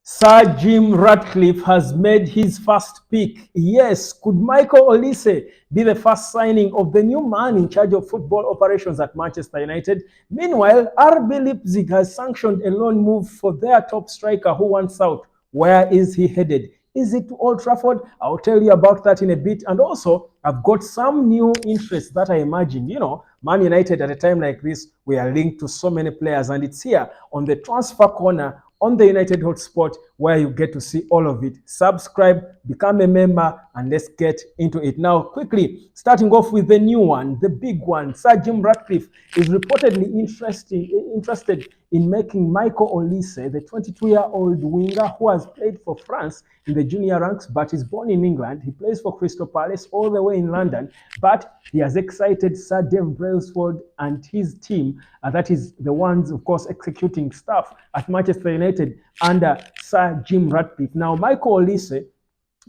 Sir Jim Ratcliffe has made his first pick. Yes, could Micheal Olise be the first signing of the new man in charge of football operations at Manchester United? Meanwhile, RB Leipzig has sanctioned a loan move for their top striker who wants out. Where is he headed? Is it to Old Trafford? I'll tell you about that in a bit. And also, I've got some new interests that I imagine. Man United at a time like this, we are linked to so many players, and it's here on the transfer corner on the United Hotspot where you get to see all of it. Subscribe, become a member, and let's get into it. Now, quickly, starting off with the new one, the big one. Sir Jim Ratcliffe is reportedly interested in making Micheal Olise, the 22-year-old winger who has played for France in the junior ranks but is born in England. He plays for Crystal Palace all the way in London, but he has excited Sir Dave Brailsford and his team, that is the ones, of course, executing stuff at Manchester United under Sir Jim Ratcliffe. Now, Micheal Olise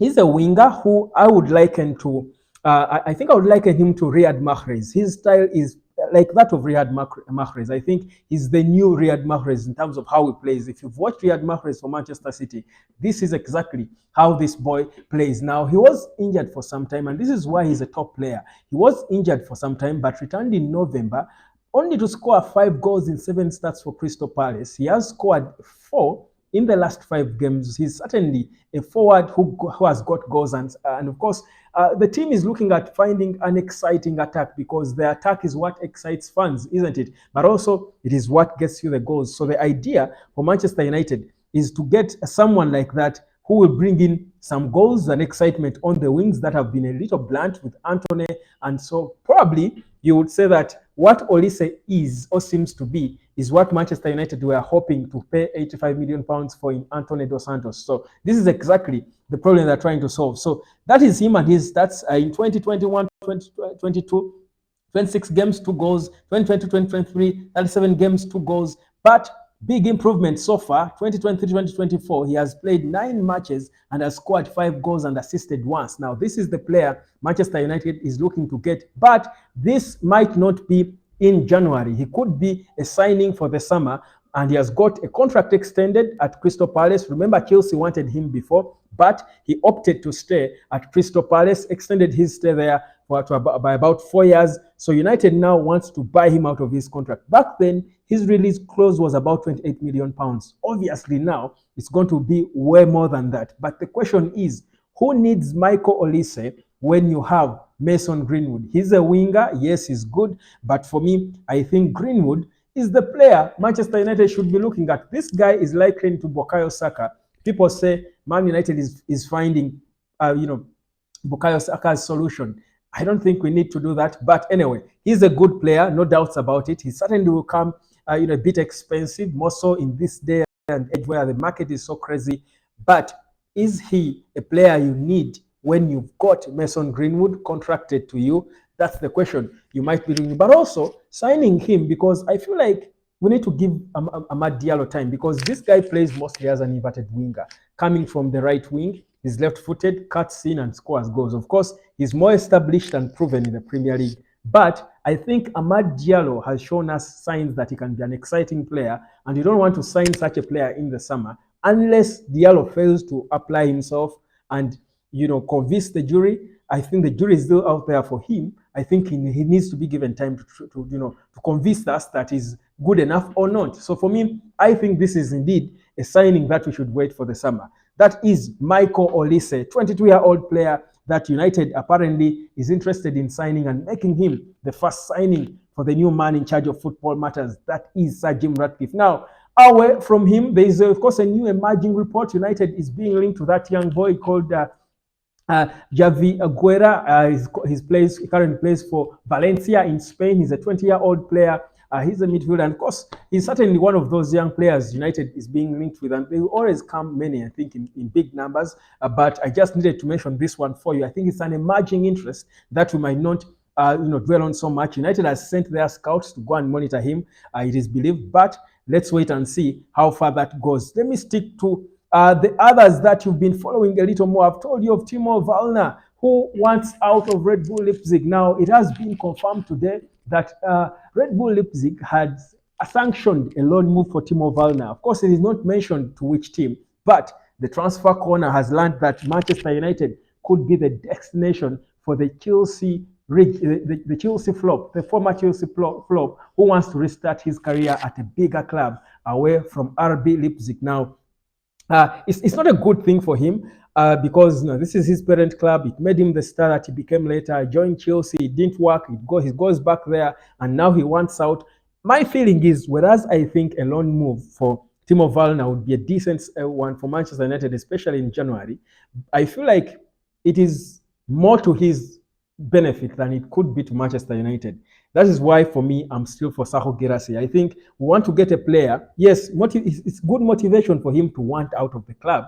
is a winger who I would liken to, I think I would liken him to Riyad Mahrez. His style is like that of Riyad Mahrez. I think he's the new Riyad Mahrez in terms of how he plays. If you've watched Riyad Mahrez for Manchester City, this is exactly how this boy plays. Now, he was injured for some time, and this is why he's a top player. He was injured for some time, but returned in November, only to score 5 goals in 7 starts for Crystal Palace. He has scored 4 in the last 5 games. He's certainly a forward who has got goals, and of course, the team is looking at finding an exciting attack, because the attack is what excites fans, isn't it? But also, it is what gets you the goals. So the idea for Manchester United is to get someone like that who will bring in some goals and excitement on the wings that have been a little blunt with Antony. And so probably you would say that what Olise is or seems to be is what Manchester United were hoping to pay £85 million for in Antony dos Santos. So this is exactly the problem they're trying to solve. So that is him and his stats in 2021, 2022, 26 games, 2 goals, 2022, 2023, 37 games, 2 goals. But big improvement so far, 2023-2024, he has played 9 matches and has scored 5 goals and assisted once. Now, this is the player Manchester United is looking to get, but this might not be in January. He could be a signing for the summer, and he has got a contract extended at Crystal Palace. Remember, Chelsea wanted him before, but he opted to stay at Crystal Palace, extended his stay there by about 4 years. So United now wants to buy him out of his contract. Back then, his release clause was about £28 million. Obviously now, it's going to be way more than that. But the question is, who needs Micheal Olise when you have Mason Greenwood? He's a winger. Yes, he's good. But for me, I think Greenwood is the player Manchester United should be looking at. This guy is likened to Bukayo Saka. People say Man United is finding, Bukayo Saka's solution. I don't think we need to do that. But anyway, he's a good player, no doubts about it. He certainly will come a bit expensive, more so in this day and age where the market is so crazy. But is he a player you need when you've got Mason Greenwood contracted to you? That's the question you might be doing. But also signing him, because I feel like we need to give Amad Diallo time, because this guy plays mostly as an inverted winger, coming from the right wing. He's left-footed, cuts in and scores goals. Of course, he's more established and proven in the Premier League. But I think Amad Diallo has shown us signs that he can be an exciting player, and you don't want to sign such a player in the summer unless Diallo fails to apply himself and convince the jury. I think the jury is still out there for him. I think he needs to be given time to convince us that he's good enough or not. So for me, I think this is indeed a signing that we should wait for the summer. That is Micheal Olise, 22-year-old player that United apparently is interested in signing and making him the first signing for the new man in charge of football matters. That is Sir Jim Ratcliffe. Now, away from him, there is, of course, a new emerging report. United is being linked to that young boy called Javi Guerra. He currently plays for Valencia in Spain. He's a 20-year-old player. He's a midfielder, and of course, he's certainly one of those young players United is being linked with, and they will always come many, I think, in big numbers. But I just needed to mention this one for you. I think it's an emerging interest that we might not dwell on so much. United has sent their scouts to go and monitor him, it is believed, but let's wait and see how far that goes. Let me stick to the others that you've been following a little more. I've told you of Timo Werner, who wants out of Red Bull Leipzig. Now, it has been confirmed today that Red Bull Leipzig had sanctioned a loan move for Timo Werner. Of course, it is not mentioned to which team, But the transfer corner has learned that Manchester United could be the destination for the Chelsea the Chelsea flop, the former Chelsea flop, who wants to restart his career at a bigger club away from RB Leipzig. Now, it's not a good thing for him because this is his parent club. It made him the star that he became later. Joined Chelsea, it didn't work. He goes back there, and now he wants out. My feeling is, whereas I think a loan move for Timo Werner would be a decent one for Manchester United, especially in January, I feel like it is more to his benefit than it could be to Manchester United. That is why, for me, I'm still for Javi Guerra. I think we want to get a player. Yes, it's good motivation for him to want out of the club,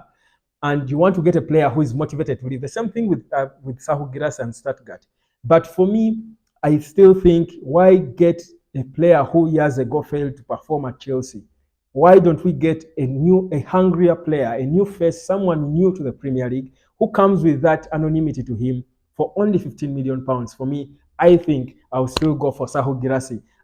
and you want to get a player who is motivated to leave. The same thing with Javi Guerra and Stuttgart. But for me, I still think, why get a player who years ago failed to perform at Chelsea? Why don't we get a hungrier player, a new face, someone new to the Premier League who comes with that anonymity to him for only £15 million? For me, I think I'll still go for Javi Guerra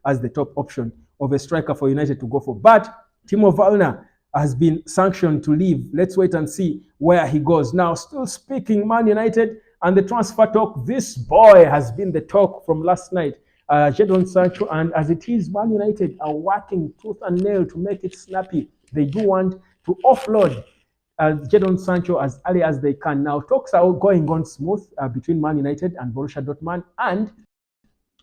as the top option of a striker for United to go for. But Timo Werner has been sanctioned to leave. Let's wait and see where he goes. Now, still speaking Man United and the transfer talk, this boy has been the talk from last night. Jadon Sancho, and as it is, Man United are working tooth and nail to make it snappy. They do want to offload Jadon Sancho as early as they can. Now, talks are going on smooth between Man United and Borussia Dortmund, and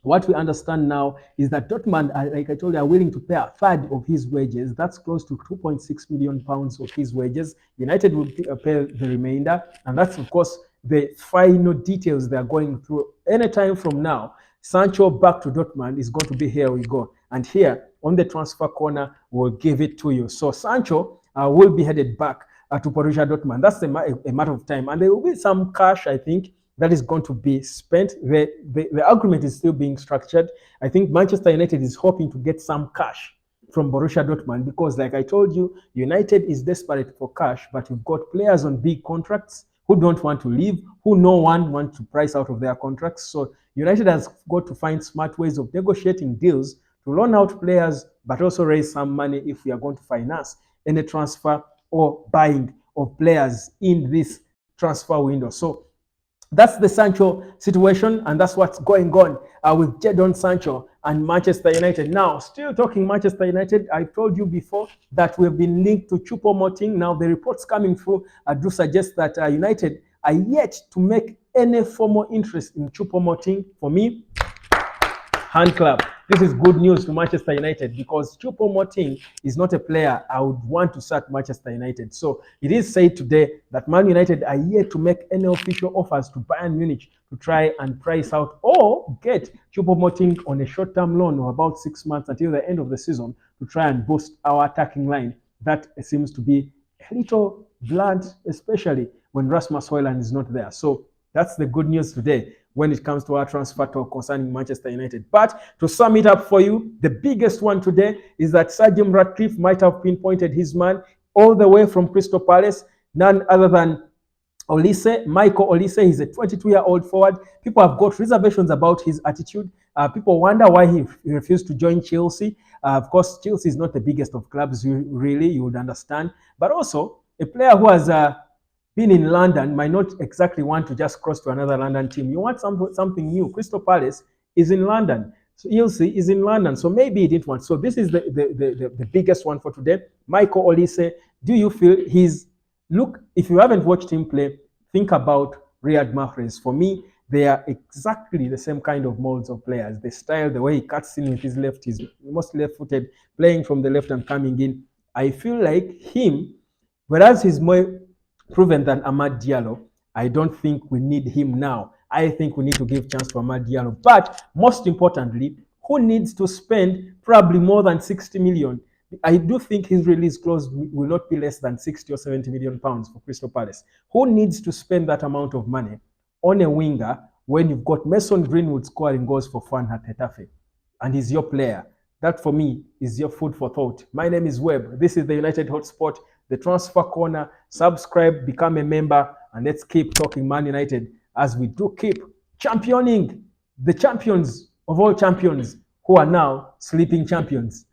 what we understand now is that Dortmund, like I told you, are willing to pay a third of his wages. That's close to £2.6 million of his wages. United will pay the remainder, and that's, of course, the final details they are going through. Anytime from now, Sancho back to Dortmund is going to be here we go. And here on the transfer corner, we'll give it to you. So Sancho will be headed back to Borussia Dortmund. That's a matter of time. And there will be some cash, I think, that is going to be spent. The agreement is still being structured. I think Manchester United is hoping to get some cash from Borussia Dortmund because, like I told you, United is desperate for cash, but you've got players on big contracts who don't want to leave, who no one wants to price out of their contracts. So United has got to find smart ways of negotiating deals to loan out players, but also raise some money if we are going to finance any transfer or buying of players in this transfer window. So that's the Sancho situation, and that's what's going on with Jadon Sancho and Manchester United. Now, still talking Manchester United, I told you before that we've been linked to Chupo-Moting. Now, the reports coming through do suggest that United are yet to make any formal interest in Chupo-Moting. For me, hand clap. This is good news to Manchester United because Chupo-Moting is not a player I would want to sack Manchester United. So it is said today that Man United are yet to make any official offers to Bayern Munich to try and price out or get Chupo-Moting on a short-term loan of about 6 months until the end of the season to try and boost our attacking line. That seems to be a little blunt, especially when Rasmus Højlund is not there. So that's the good news today when it comes to our transfer talk concerning Manchester United. But to sum it up for you, the biggest one today is that Sir Jim Ratcliffe might have pinpointed his man all the way from Crystal Palace, none other than Olise, Micheal Olise. He's a 22-year-old forward. People have got reservations about his attitude. People wonder why he refused to join Chelsea. Of course, Chelsea is not the biggest of clubs, really, you would understand. But also, a player who has been in London might not exactly want to just cross to another London team. You want something new. Crystal Palace is in London. So Chelsea is in London. So maybe he didn't want. So this is the biggest one for today. Micheal Olise, do you feel look, if you haven't watched him play, think about Riyad Mahrez. For me, they are exactly the same kind of molds of players. The style, the way he cuts in with his left, he's mostly left-footed, playing from the left and coming in. I feel like him, whereas he's more proven than Amad Diallo, I don't think we need him now. I think we need to give chance to Amad Diallo. But most importantly, who needs to spend probably more than 60 million? I do think his release clause will not be less than 60 or 70 million pounds for Crystal Palace. Who needs to spend that amount of money on a winger when you've got Mason Greenwood scoring goals for fun at Getafe and he's your player? That for me is your food for thought. My name is Webb. This is the United Hotspot, the Transfer Corner. Subscribe, become a member, and let's keep talking Man United as we do keep championing the champions of all champions who are now sleeping champions.